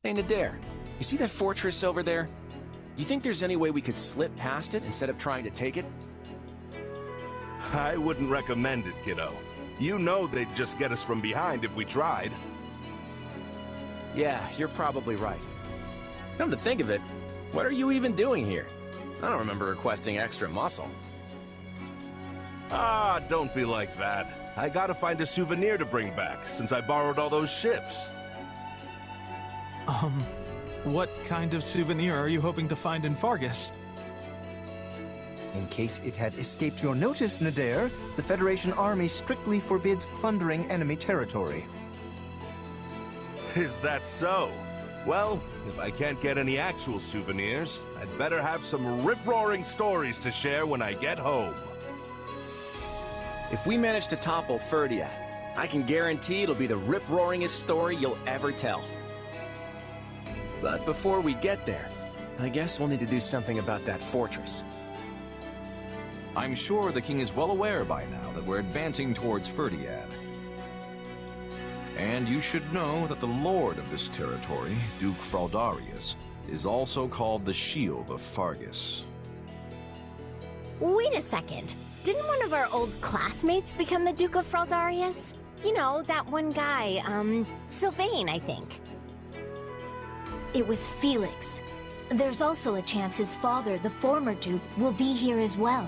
Hey, Nadir, you see that fortress over there? You think there's any way we could slip past it instead of trying to take it? I wouldn't recommend it, kiddo. You know they'd just get us from behind if we tried. Yeah, you're probably right. Come to think of it, what are you even doing here? I don't remember requesting extra muscle. Ah, don't be like that. I gotta find a souvenir to bring back, since I borrowed all those ships. What kind of souvenir are you hoping to find in Fargus? In case it had escaped your notice, Nadir, the Federation Army strictly forbids plundering enemy territory. Is that so? Well, if I can't get any actual souvenirs, I'd better have some rip-roaring stories to share when I get home. If we manage to topple Ferdia, I can guarantee it'll be the rip-roaringest story you'll ever tell. But before we get there, I guess we'll need to do something about that fortress. I'm sure the king is well aware by now that we're advancing towards Ferdiad. And you should know that the lord of this territory, Duke Fraldarius, is also called the Shield of Fargus. Wait a second. Didn't one of our old classmates become the Duke of Fraldarius? You know, that one guy, Sylvain, I think. It was Felix. There's also a chance his father, the former Duke, will be here as well.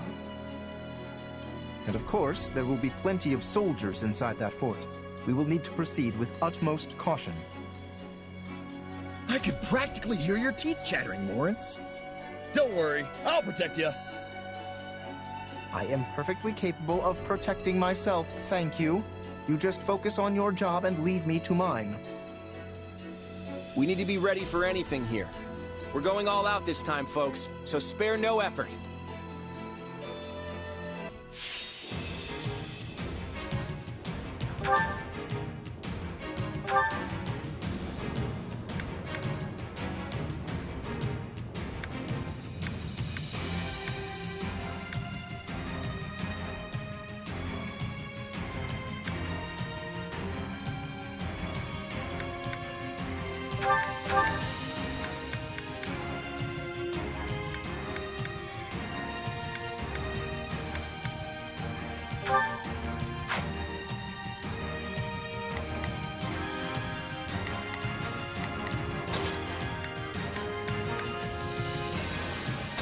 And of course, there will be plenty of soldiers inside that fort. We will need to proceed with utmost caution. I could practically hear your teeth chattering, Lawrence. Don't worry, I'll protect you. I am perfectly capable of protecting myself, thank you. You just focus on your job and leave me to mine. We need to be ready for anything here. We're going all out this time, folks, so spare no effort.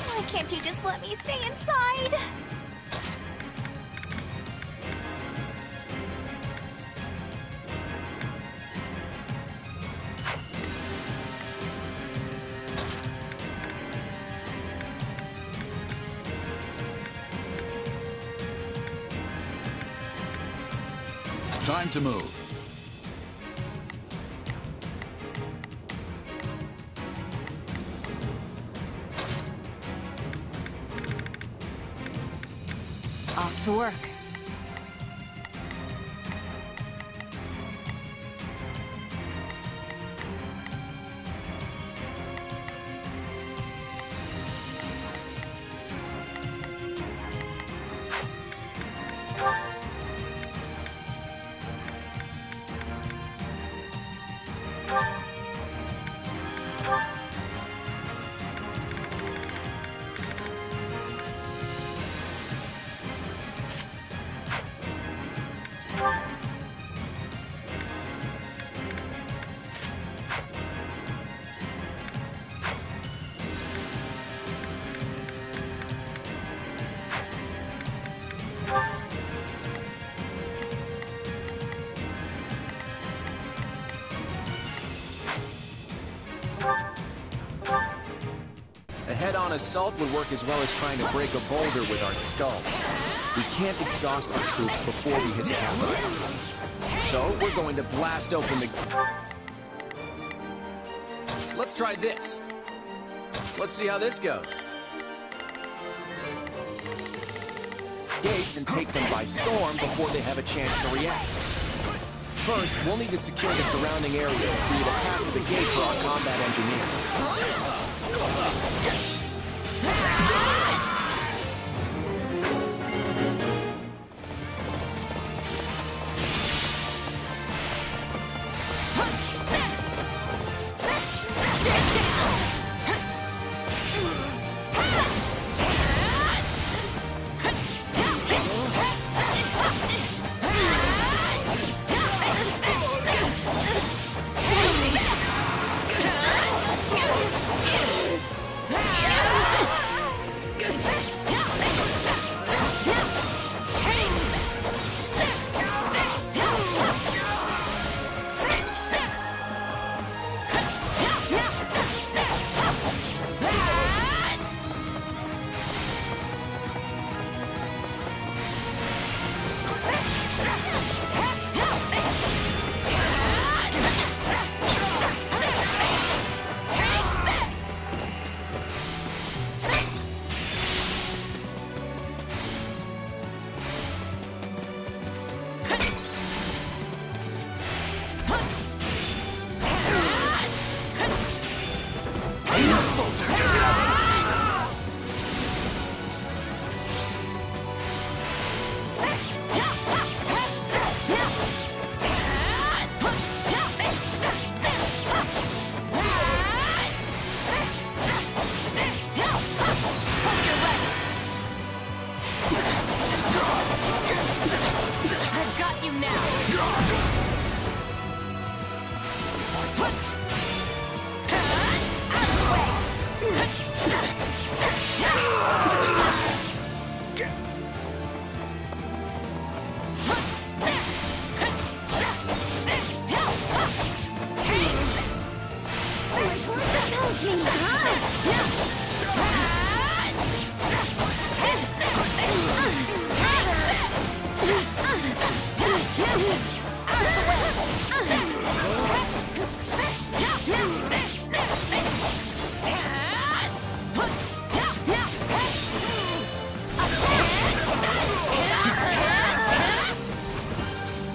Why can't you just let me stay inside? Time to move. Off to work. A head-on assault would work as well as trying to break a boulder with our skulls. We can't exhaust our troops before we hit the capital. So, we're going to blast open the... Let's try this. Let's see how this goes. Gates and take them by storm before they have a chance to react. First, we'll need to secure the surrounding area and create a path to the gate for our combat engineers.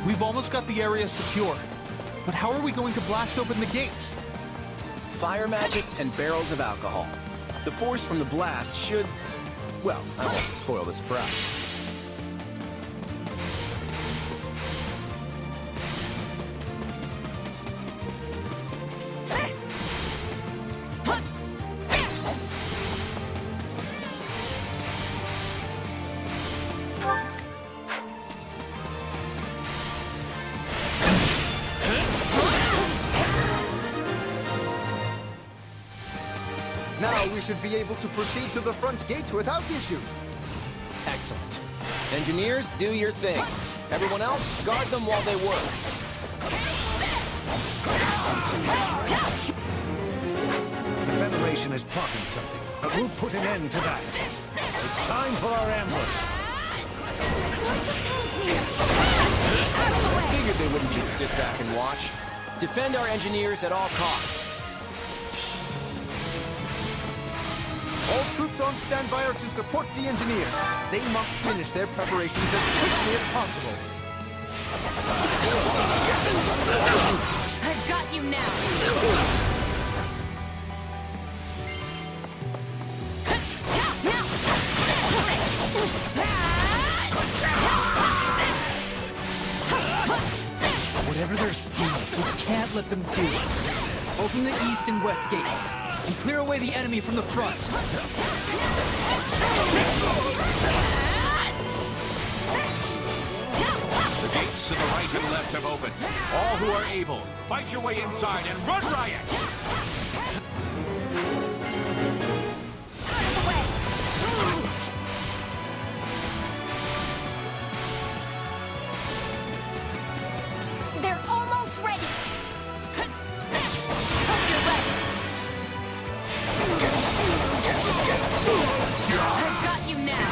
We've almost got the area secure. But how are we going to blast open the gates? Fire magic and barrels of alcohol. The force from the blast should... well, I won't spoil the surprise. Now we should be able to proceed to the front gate without issue. Excellent. Engineers, do your thing. Everyone else, guard them while they work. The Federation is plotting something, but we'll put an end to that. It's time for our ambush. I figured they wouldn't just sit back and watch. Defend our engineers at all costs. All troops on standby are to support the engineers. They must finish their preparations as quickly as possible. I've got you now. Whatever their schemes, we can't let them do it. Open the east and west gates, and clear away the enemy from the front. The gates to the right and left have opened. All who are able, fight your way inside and run riot! They're almost ready. I've got you now.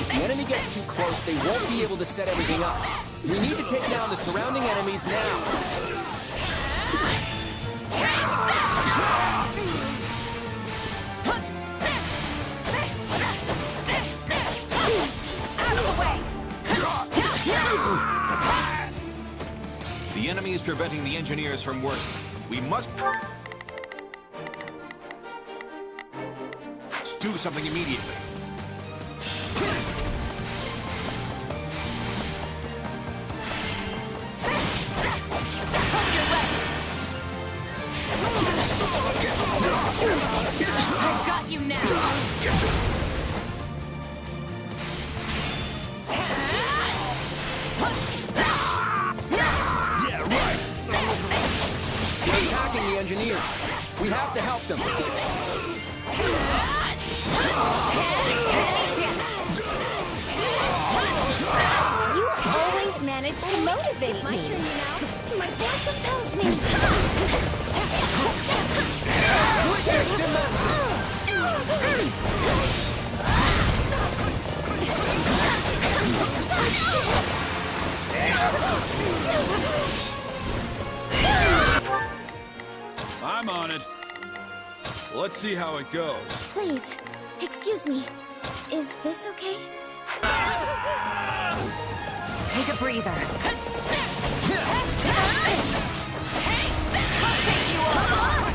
If the enemy gets too close, they won't be able to set everything up. We need to take down the surrounding enemies now. The enemy is preventing the engineers from working. We must do something immediately. I've got you now. They're attacking the engineers. We have to help them. You always manage to motivate me. My blood compels me. I'm on it. Let's see how it goes. Please, excuse me. Is this okay? Take a breather. I'll take you on.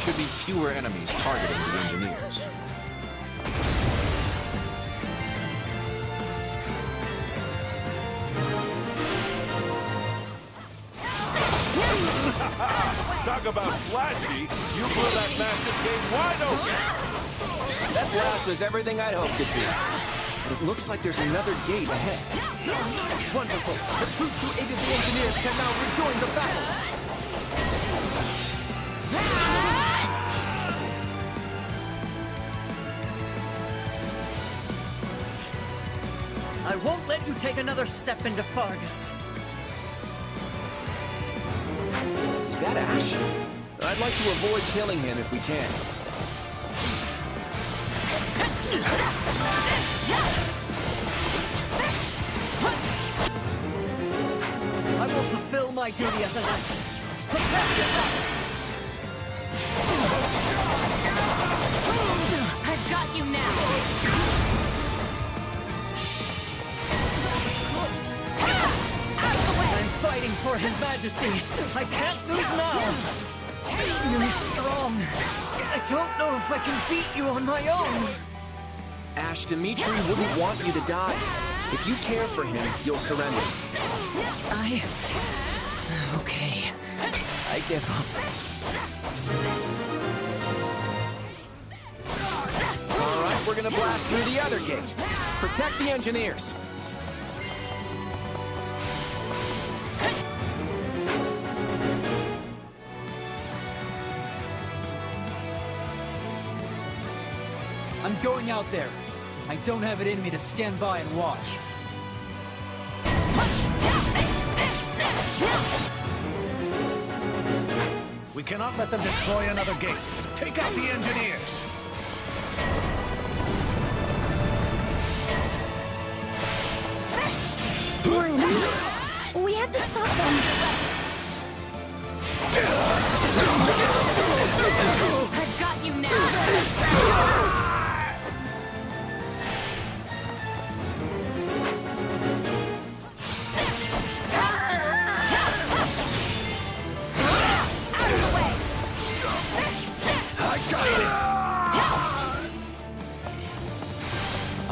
there should be fewer enemies targeting the engineers. Talk about flashy! You blew that massive gate wide open! That blast was everything I'd hoped it'd be. But it looks like there's another gate ahead. Wonderful. The troops who aided the engineers can now rejoin the battle. I won't let you take another step into Fargus. Is that Ash? I'd like to avoid killing him if we can. I will fulfill my duty as a knight. Prepare yourself! I've got you now. I'm fighting for His Majesty. I can't lose now. You're strong. I don't know if I can beat you on my own. Ash, Dimitri wouldn't want you to die. If you care for him, you'll surrender. Okay. I give up. All right, we're gonna blast through the other gate. Protect the engineers. I'm going out there. I don't have it in me to stand by and watch. We cannot let them destroy another gate. Take out the engineers! More enemies? We have to stop them. I've got you now.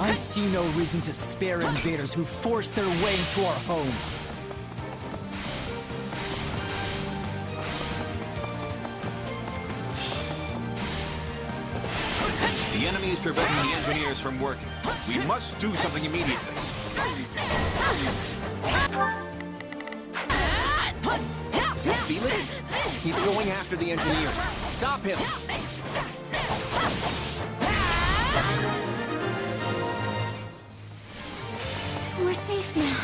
I see no reason to spare invaders who forced their way into our home. The enemy is preventing the engineers from working. We must do something immediately. Is that Felix? He's going after the engineers. Stop him! We're safe now.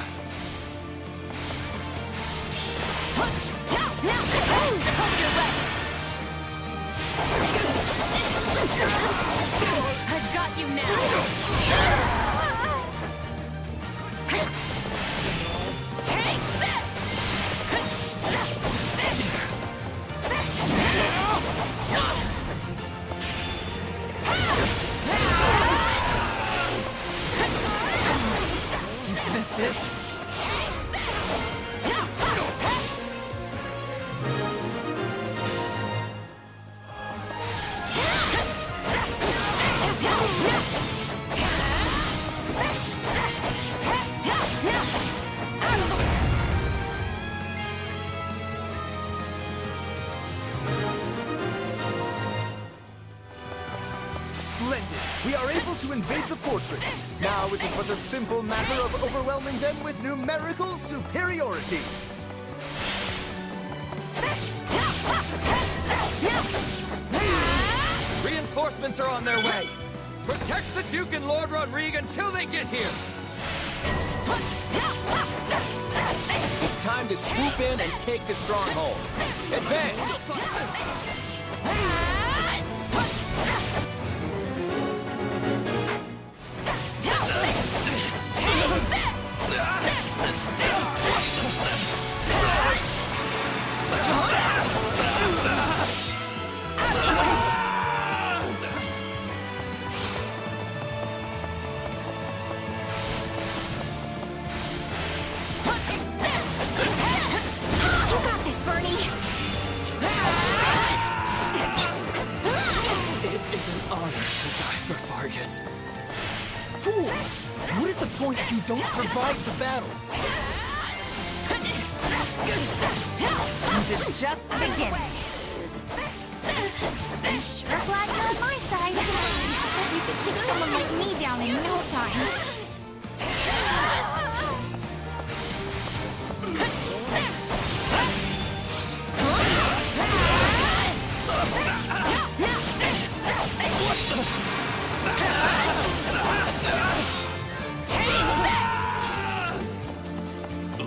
I've got you now. Take this! Is this it? Splendid! We are able to invade the fortress. Now it is but a simple matter of overwhelming them with numerical superiority. Reinforcements are on their way. Protect the Duke and Lord Rodrigue until they get here. It's time to swoop in and take the stronghold. Advance! You got this, Bernie. is an honor to die for Fargus. Fool! What is the point if you don't survive the battle? This is just the beginning. I'm sure glad you're on my side. You could take someone like me down in no time.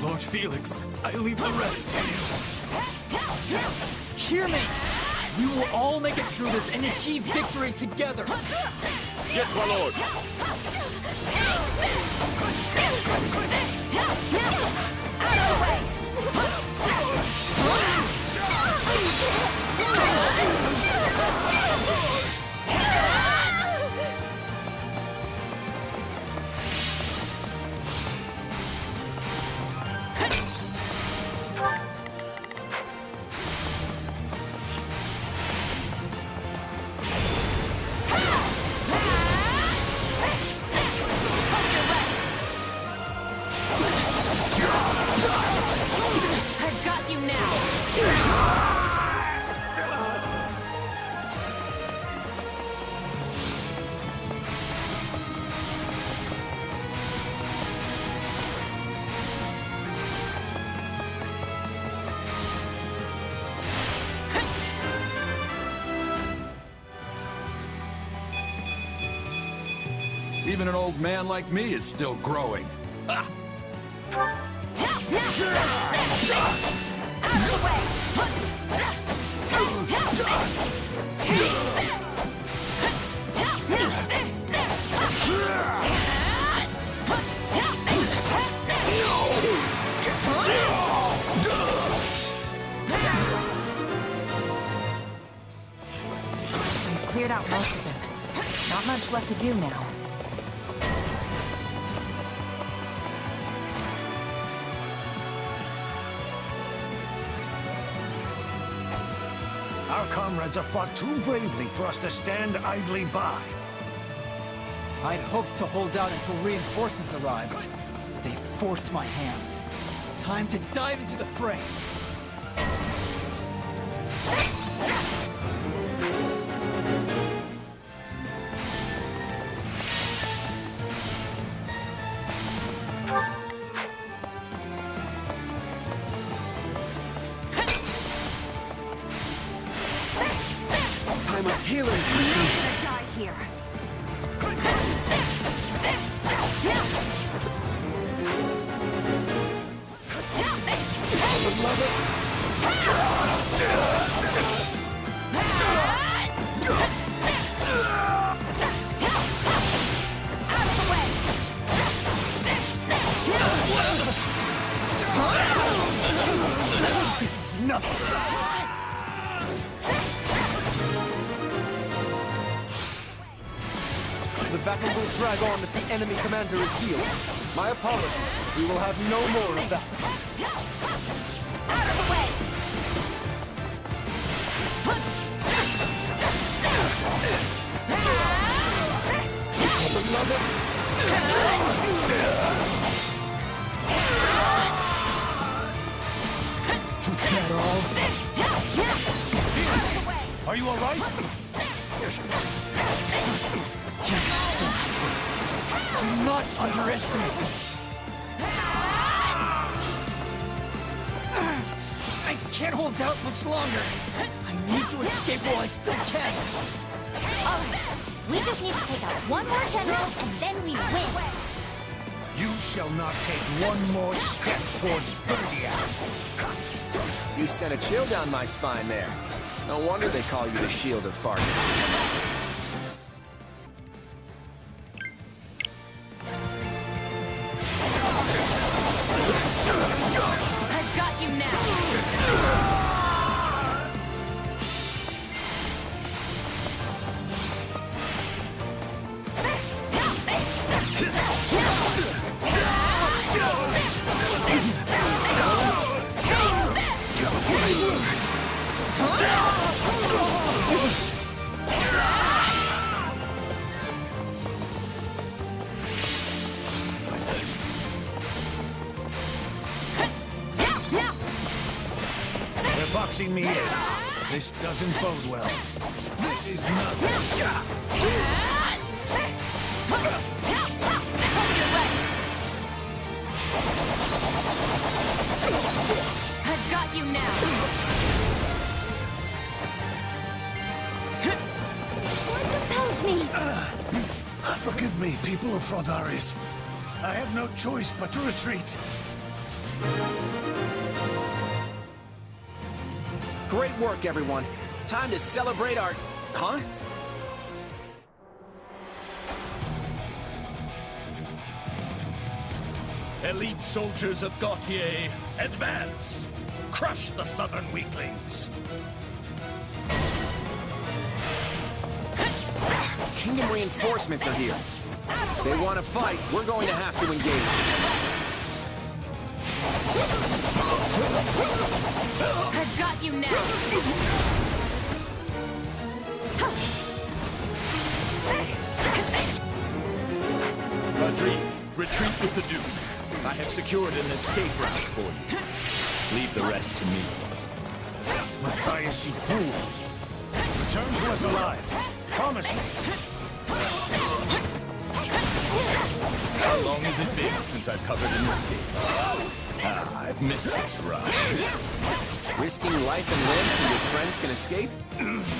Lord Felix, I leave the rest to you. Hear me! We will all make it through this and achieve victory together! Yes, my lord. I've got you now. Even an old man like me is still growing. Ha! Out of the way! We've cleared out most of them. Not much left to do now. Our comrades have fought too bravely for us to stand idly by. I'd hoped to hold out until reinforcements arrived. They forced my hand. Time to dive into the fray. I must heal him. You're not gonna die here. This is nothing. The battle will drag on if the enemy commander is healed. My apologies. We will have no more of that. Out of the way! Is that all? Are you all right? Do not underestimate me. I can't hold out much longer. I need to escape while I still can. All right. We just need to take out one more general, and then we win. You shall not take one more step towards Birdia. You sent a chill down my spine there. No wonder they call you the Shield of Fargus. I've got you now. boxing me in. This doesn't bode well. This is nothing. I've got you now. What compels me? Forgive me, people of Fraudaris. I have no choice but to retreat. Great work, everyone. Time to celebrate our... Huh? Elite soldiers of Gautier, advance! Crush the southern weaklings! Kingdom reinforcements are here. If they want to fight, we're going to have to engage. I've got you now. Rodrigue, retreat with the Duke. I have secured an escape route for you. Leave the rest to me. Matthias, you fool! Return to us alive. Promise me. How long has it been since I've covered an escape? I've missed this ride. Risking life and limb so your friends can escape?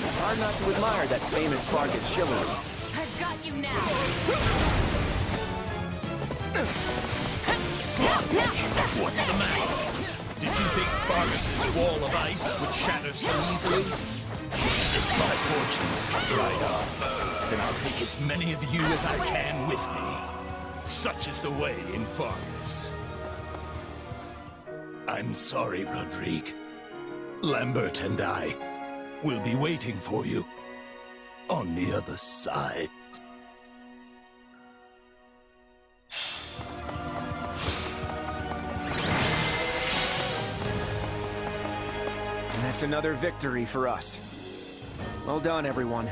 It's hard not to admire that famous Fargus chivalry. I've got you now. What's the matter? Did you think Fargus's wall of ice would shatter so easily? If my fortunes have dried up, then I'll take as many of you as I can with me. Such is the way in Fargus. I'm sorry, Rodrigue. Lambert and I will be waiting for you on the other side. And that's another victory for us. Well done, everyone.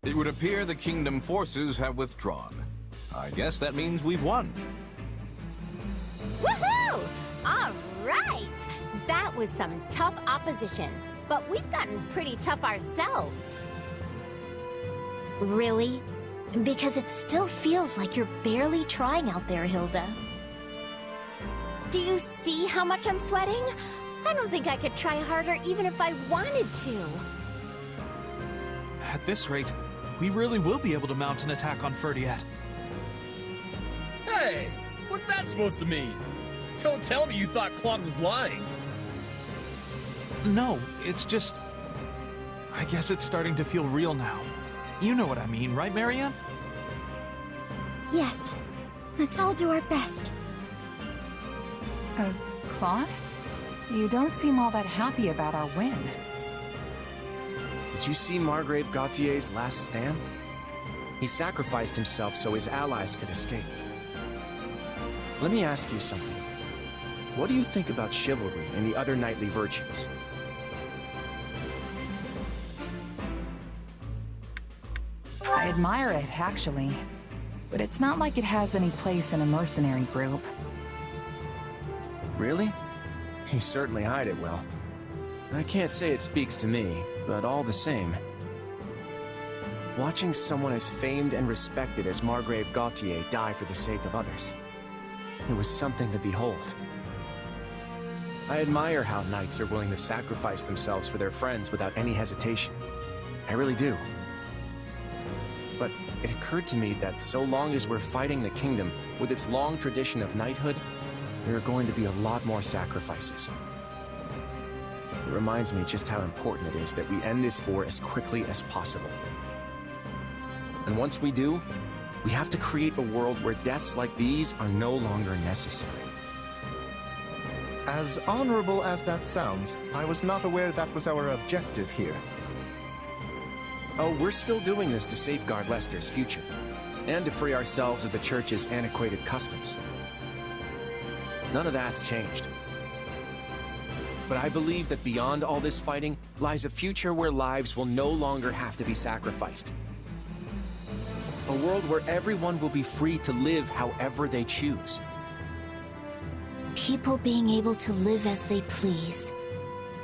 It would appear the Kingdom forces have withdrawn. I guess that means we've won. Woohoo! All right! That was some tough opposition, but we've gotten pretty tough ourselves. Really? Because it still feels like you're barely trying out there, Hilda. Do you see how much I'm sweating? I don't think I could try harder even if I wanted to. At this rate, we really will be able to mount an attack on Ferdiat. Hey! What's that supposed to mean? Don't tell me you thought Claude was lying. No, it's just... I guess it's starting to feel real now. You know what I mean, right, Marianne? Yes. Let's all do our best. Claude? You don't seem all that happy about our win. Did you see Margrave Gautier's last stand? He sacrificed himself so his allies could escape. Let me ask you something. What do you think about chivalry and the other knightly virtues? I admire it, actually. But it's not like it has any place in a mercenary group. Really? You certainly hide it well. I can't say it speaks to me, but all the same. Watching someone as famed and respected as Margrave Gautier die for the sake of others, it was something to behold. I admire how knights are willing to sacrifice themselves for their friends without any hesitation. I really do. But it occurred to me that so long as we're fighting the kingdom with its long tradition of knighthood, there are going to be a lot more sacrifices. It reminds me just how important it is that we end this war as quickly as possible. And once we do, we have to create a world where deaths like these are no longer necessary. As honorable as that sounds, I was not aware that was our objective here. Oh, we're still doing this to safeguard Leicester's future, and to free ourselves of the Church's antiquated customs. None of that's changed. But I believe that beyond all this fighting lies a future where lives will no longer have to be sacrificed. A world where everyone will be free to live however they choose. People being able to live as they please.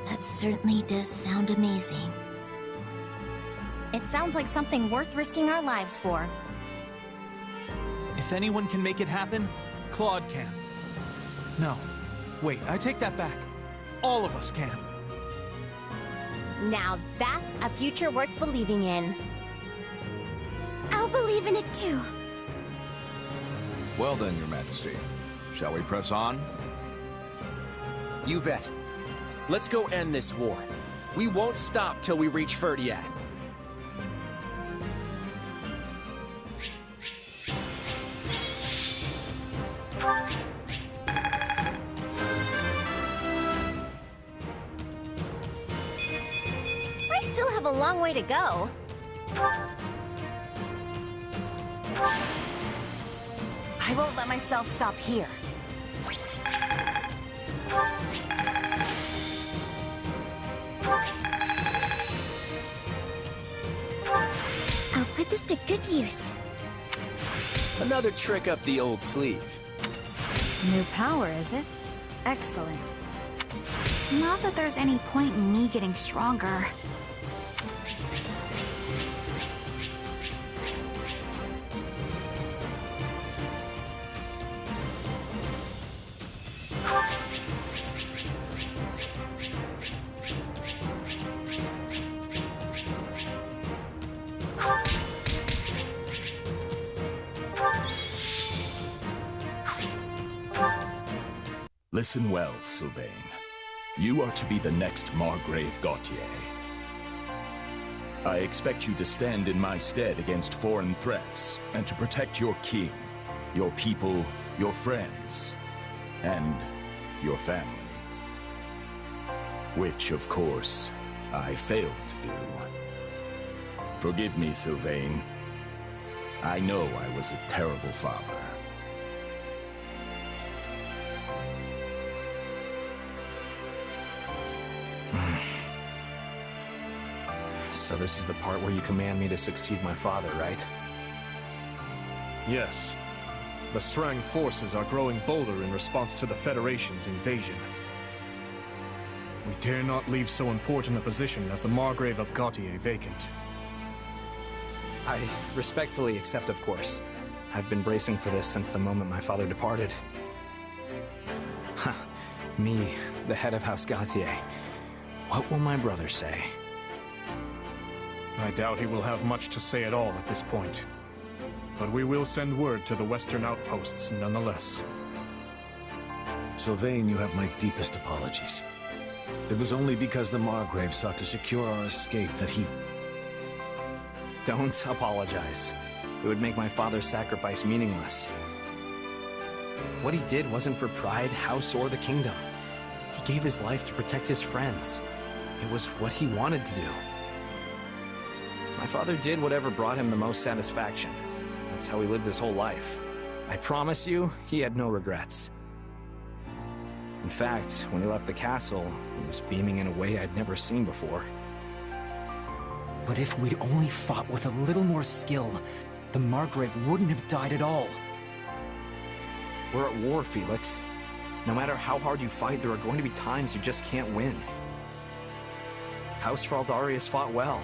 That certainly does sound amazing. It sounds like something worth risking our lives for. If anyone can make it happen, Claude can. No. Wait, I take that back. All of us can. Now that's a future worth believing in. I'll believe in it too. Well then, Your Majesty. Shall we press on? You bet. Let's go end this war. We won't stop till we reach Ferdiad. I still have a long way to go. I won't let myself stop here. I'll put this to good use. Another trick up the old sleeve. New power, is it? Excellent. Not that there's any point in me getting stronger. Listen well, Sylvain. You are to be the next Margrave Gautier. I expect you to stand in my stead against foreign threats, and to protect your king, your people, your friends, and your family. Which, of course, I failed to do. Forgive me, Sylvain. I know I was a terrible father. So this is the part where you command me to succeed my father, right? Yes. The Srang forces are growing bolder in response to the Federation's invasion. We dare not leave so important a position as the Margrave of Gautier vacant. I respectfully accept, of course. I've been bracing for this since the moment my father departed. Me, the head of House Gautier. What will my brother say? I doubt he will have much to say at all at this point. But we will send word to the western outposts nonetheless. Sylvain, you have my deepest apologies. It was only because the Margrave sought to secure our escape that he... Don't apologize. It would make my father's sacrifice meaningless. What he did wasn't for pride, house, or the kingdom. He gave his life to protect his friends. It was what he wanted to do. My father did whatever brought him the most satisfaction. That's how he lived his whole life. I promise you, he had no regrets. In fact, when he left the castle, he was beaming in a way I'd never seen before. But if we'd only fought with a little more skill, the Margrave wouldn't have died at all. We're at war, Felix. No matter how hard you fight, there are going to be times you just can't win. House Fraldarius fought well.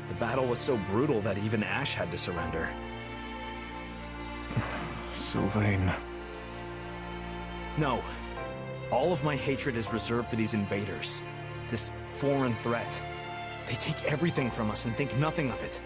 The battle was so brutal that even Ash had to surrender. Sylvain... No. All of my hatred is reserved for these invaders. This foreign threat. They take everything from us and think nothing of it.